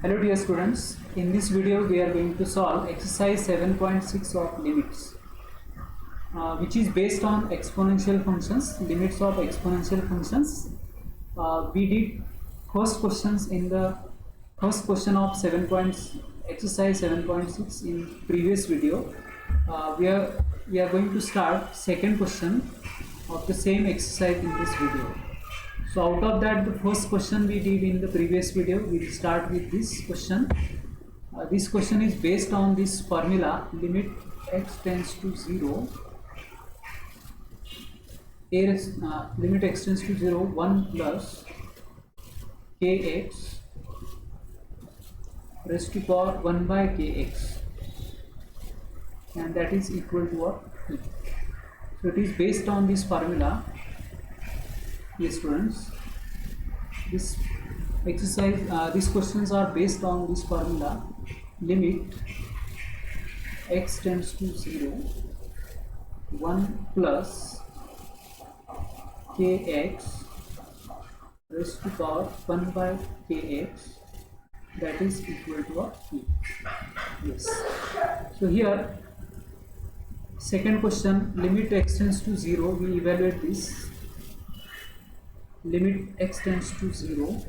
Hello dear students, in this video we are going to solve exercise 7.6 of limits, which is based on exponential functions, limits of exponential functions. We did first questions in the first question of exercise 7.6 in previous video. We are going to start second question of the same exercise in this video. So out of that, the first question we did in the previous video, we will start with this question. This question is based on this formula, limit x tends to 0, limit x tends to 0, 1 plus kx raised to power 1 by kx, and that is equal to what? E. So it is based on this formula. Yes students, this exercise, these questions are based on this formula, limit x tends to 0, 1 plus kx raised to power 1 by kx, that is equal to what? E. Yes. So here, second question, limit x tends to 0, we evaluate this. Limit x tends to 0,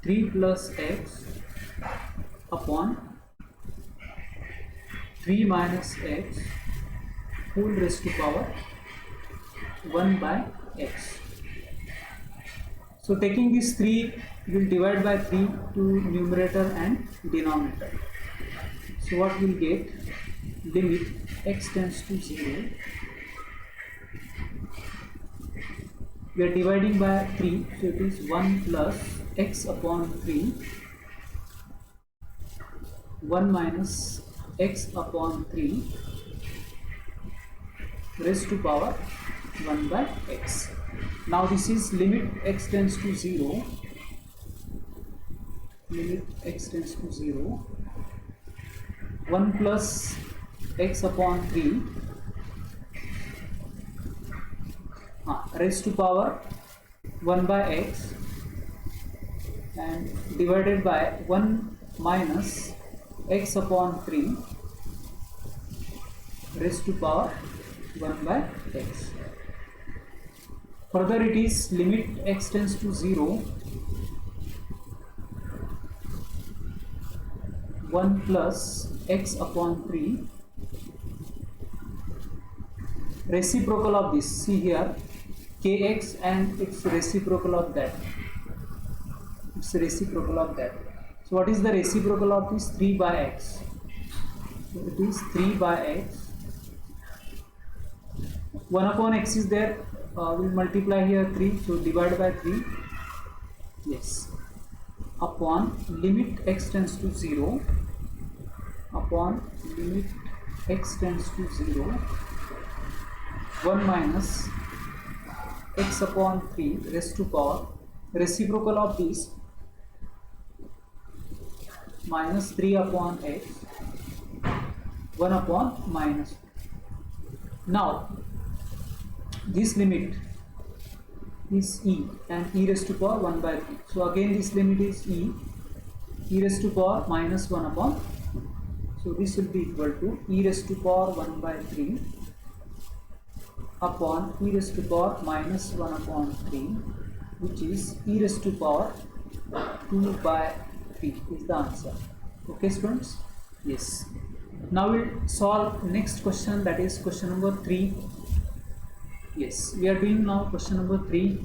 3 plus x upon 3 minus x whole raised to power 1 by x. So taking this 3, we will divide by 3 to numerator and denominator. So what we will get? Limit x tends to 0. We are dividing by 3, so it is 1 plus x upon 3, 1 minus x upon 3 raised to power 1 by x. Now this is limit x tends to 0, limit x tends to 0, 1 plus x upon 3 raised to power 1 by x, and divided by 1 minus x upon 3 raised to power 1 by x. Further it is limit x tends to 0, 1 plus x upon 3, reciprocal of this, see here, kx and its reciprocal of that, it's reciprocal of that. So what is the reciprocal of this? 3 by x. So it is 3 by x, 1 upon x is there, we'll multiply here 3, so divide by 3, yes, upon limit x tends to 0, upon limit x tends to 0, 1 minus x upon 3 raised to power, reciprocal of this, minus 3 upon x, 1 upon minus. Now this limit is e, and e raised to power 1 by 3. So again this limit is e raised to power minus 1 upon, so this will be equal to e raised to power 1 by 3 upon e raised to power minus 1 upon 3, which is e raised to power 2 by 3 is the answer. Okay students? Yes. Now we'll solve next question, that is question number 3. Yes, we are doing now question number 3.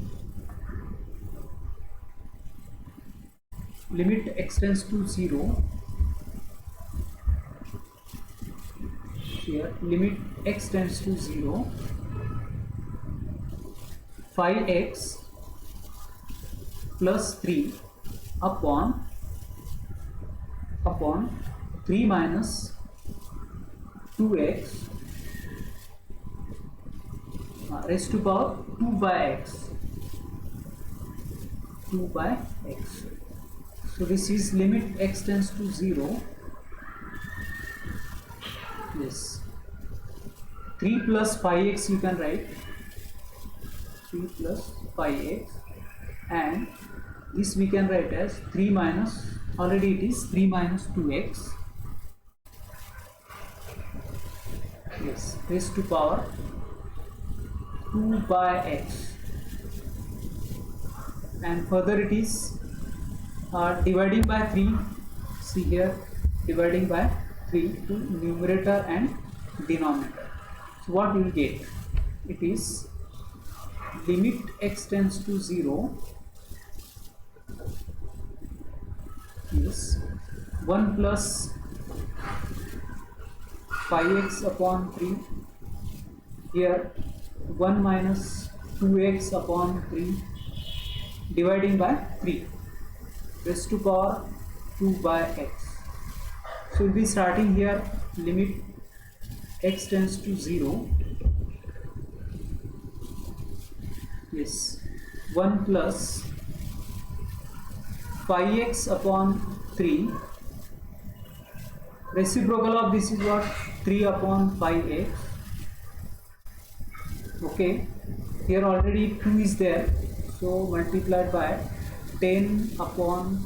Limit x tends to 0. Here limit x tends to 0, 5x plus 3 upon 3 minus 2x raised to power 2 by x, 2 by x. So this is limit x tends to 0. Yes, 3 plus 5x you can write, 3 plus 5x, and this we can write as 3 minus, already it is 3 minus 2x, yes, raised to power 2 by x, and further it is dividing by 3. See here, dividing by 3 to numerator and denominator. So what you will get, it is limit x tends to 0, yes, 1 plus 5x upon 3, here 1 minus 2x upon 3, dividing by 3, raised to power 2 by x. So we'll be starting here, limit x tends to 0, yes, 1 plus 5x upon 3, reciprocal of this is what, 3 upon 5x, okay, here already 2 is there, so multiplied by 10 upon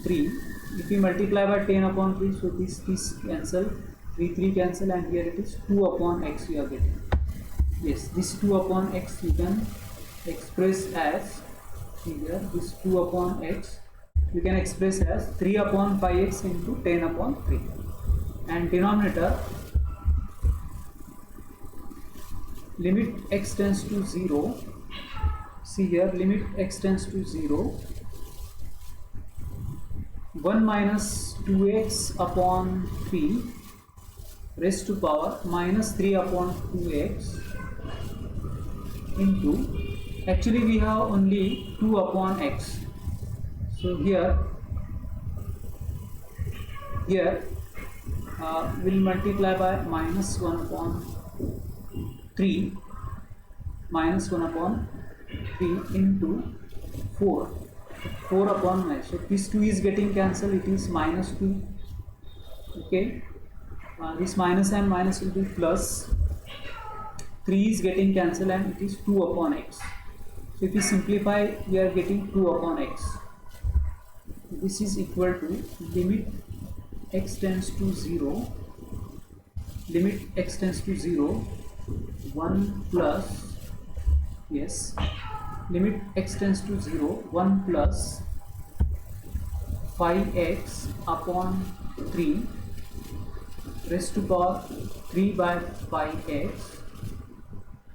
3. If we multiply by 10 upon 3, so this cancel, 3 cancel, and here it is 2 upon x we are getting. Yes, this 2 upon x you can express as, here this 2 upon x you can express as 3 upon 5x into 10 upon 3, and denominator limit x tends to 0. See here, limit x tends to 0, 1 minus 2x upon 3 raised to power minus 3 upon 2x into, actually we have only 2 upon x, so here we'll multiply by minus 1 upon 3, minus 1 upon 3 into 4 upon 9, so this 2 is getting cancelled, it is minus 2, okay, this minus and minus will be plus, 3 is getting cancelled and it is 2 upon x, so if we simplify we are getting 2 upon x, this is equal to limit x tends to 0, limit x tends to 0, 1 plus, yes, limit x tends to 0, 1 plus 5x upon 3 raised to power 3 by 5x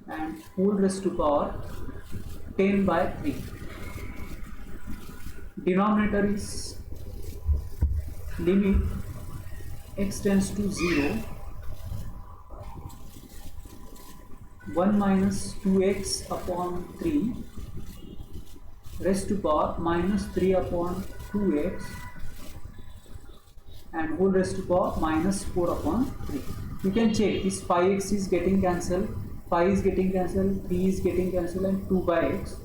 and whole raised to power 10 by 3. Denominator is limit x tends to 0, 1 minus 2x upon 3 raised to power minus 3 upon 2x and whole raised to power minus 4 upon 3. You can check, this 5x is getting cancelled, 5 is getting cancelled, 3 is getting cancelled, and 2 by x,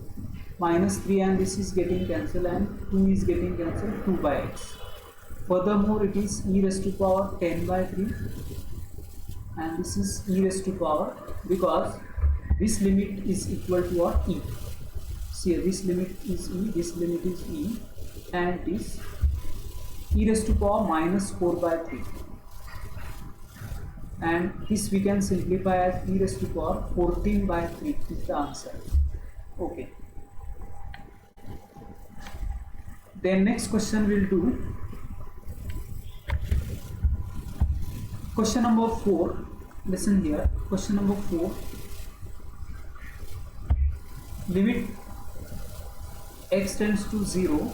minus 3 and this is getting cancelled and 2 is getting cancelled, 2 by x. Furthermore, it is e raised to power 10 by 3 and this is e raised to power, because this limit is equal to what, e. See, this limit is e, this limit is e, and this e raised to power minus 4 by 3, and this we can simplify as e raised to power 14 by 3 is the answer. Okay, then next question we'll do question number 4. Listen here, question number 4, limit x tends to 0,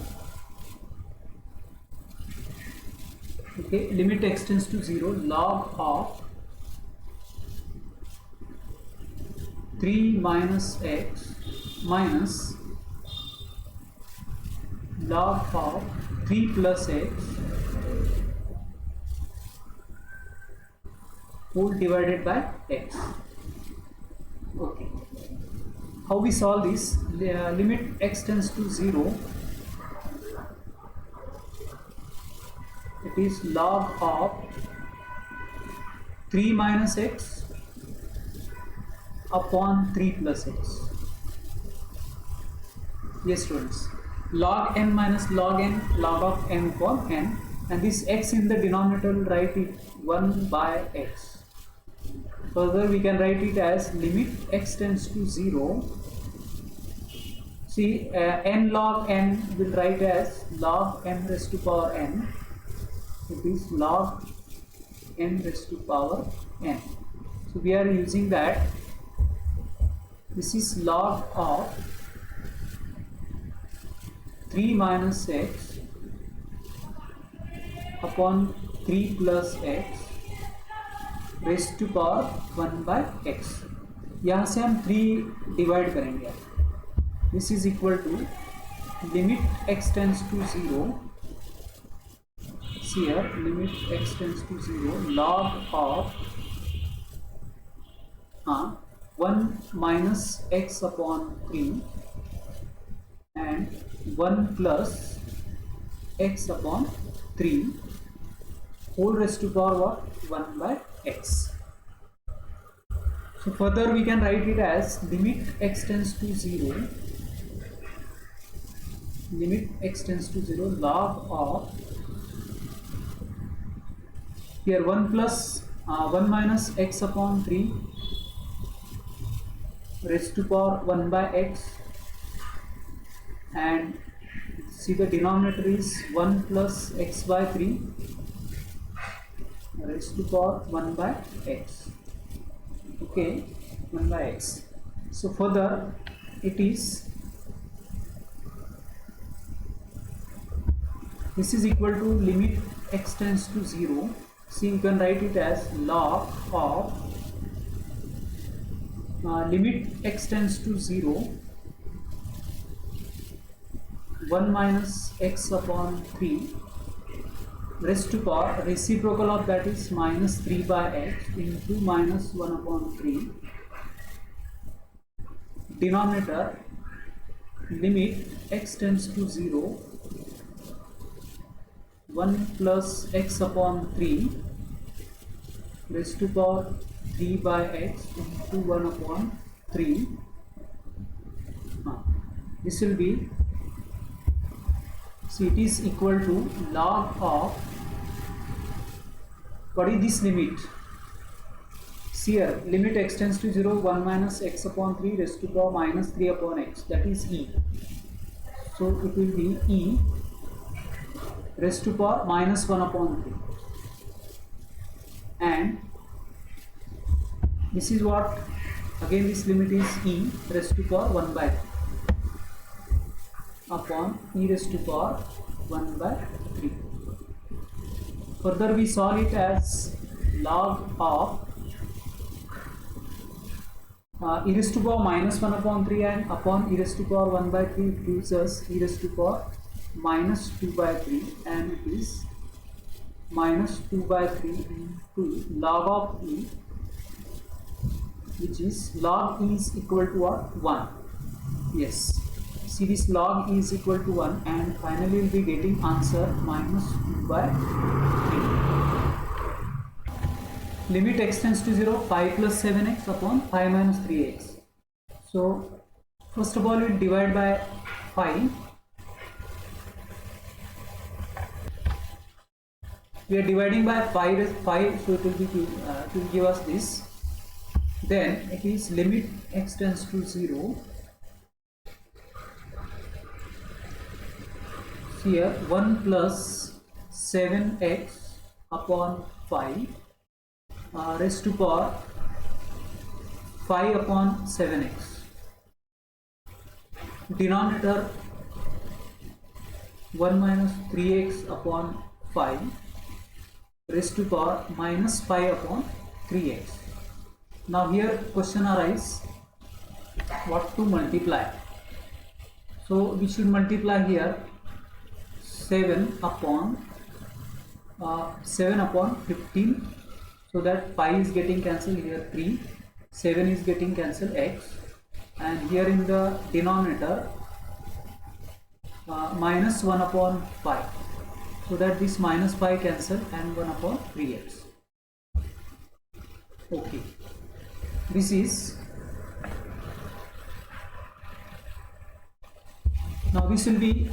okay, limit x tends to 0, log of 3 minus x minus log of 3 plus x whole divided by x. Okay, how we solve this? Limit x tends to 0, it is log of 3 minus x upon 3 plus x. Yes students, log n minus log n log of m upon n, and this x in the denominator will write it 1 by x. Further we can write it as limit x tends to 0. See, n log n will write as log m raised to power n. It is log n raised to power n. So we are using that. This is log of 3 minus x upon 3 plus x raised to power 1 by x. यहाँ से हम 3 divide करेंगे. This is equal to limit x tends to 0. See here, limit x tends to 0 log of 1 minus x upon 3 and 1 plus x upon 3 whole raised to power what? 1 by x. So further we can write it as limit x tends to 0, limit x tends to 0 log of, here 1 plus 1 minus x upon 3 raised to power 1 by x, and see the denominator is 1 plus x by 3 raised to power 1 by x. Okay, 1 by x. So further it is, this is equal to limit x tends to 0. See, you can write it as log of limit x tends to 0 1 minus x upon 3 raised to power, reciprocal of that is minus 3 by x into minus 1 upon 3, denominator limit x tends to 0 1 plus x upon 3 raised to power 3 by x into 1 upon 3. This will be, see, it is equal to log of, what is this limit? See here, limit x tends to 0 1 minus x upon 3 raised to power minus 3 upon x, that is e. So it will be e raised to power minus 1 upon 3, and this is what, again this limit is e raised to power 1 by 3 upon e raised to power 1 by 3. Further we solve it as log of e raised to power minus 1 upon 3 and upon e raised to power 1 by 3, it gives us e raised to power minus 2 by 3, and it is minus 2 by 3 into log of e, which is log e is equal to what? 1. Yes, see, this log e is equal to 1, and finally we will be getting answer minus 2 by 3. Limit x tends to 0 5 plus 7x upon 5 minus 3x. So first of all we will divide by 5. We are dividing by 5, so it will be to give us this. Then it is limit x tends to 0. Here 1 plus 7x upon 5 raised to power 5 upon 7x. Denominator 1 minus 3x upon 5 raised to power minus 5 upon 3x. Now here question arises, what to multiply? So we should multiply here 7 upon 15, so that 5 is getting cancelled, here 3, 7 is getting cancelled, x, and here in the denominator minus 1 upon 5, so that this minus 5 cancel and 1 upon 3x. Okay, this is Now this will be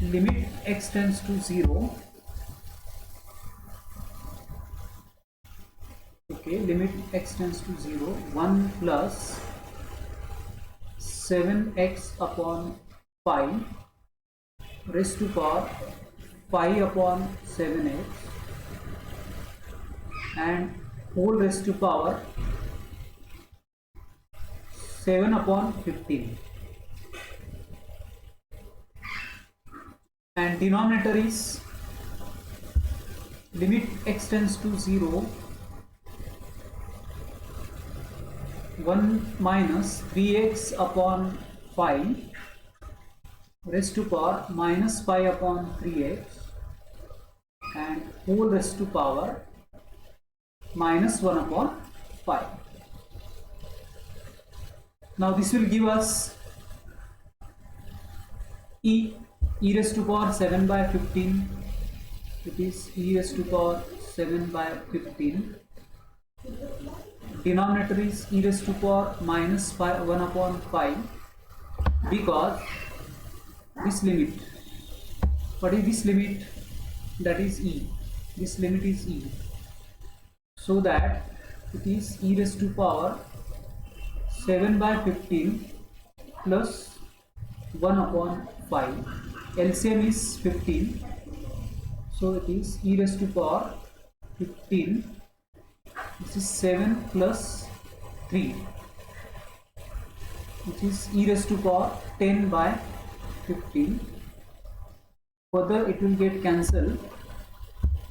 limit x tends to 0. Okay, limit x tends to 0, 1 plus 7x upon 5 raised to power 5 upon 7x and whole raised to power 7 upon 15, and denominator is limit x tends to 0, 1 minus 3x upon 5 raised to power minus 5 upon 3x and whole raised to power minus 1 upon 5. Now this will give us e raised to power 7 by 15. It is e raised to power 7 by 15. Denominator is e raised to power minus 1 upon 5, because this limit, what is this limit? That is e. This limit is e, so that it is e raised to power 7 by 15 plus 1 upon 5. LCM is 15, so it is e raised to power 15. This is 7 plus 3, which is e raised to power 10 by 15. Further it will get cancelled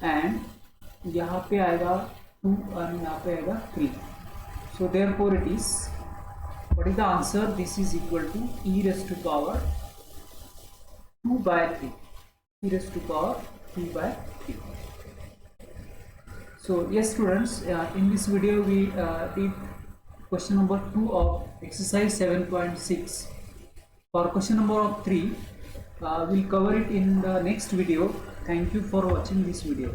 and यहाँ पे आएगा 2 और यहाँ पे आएगा 3. So therefore it is, what is the answer? This is equal to e raised to power 2 by 3. E raised to power 2 by 3. So yes students, in this video we did question number 2 of exercise 7.6. For question number of 3, we'll cover it in the next video. Thank you for watching this video.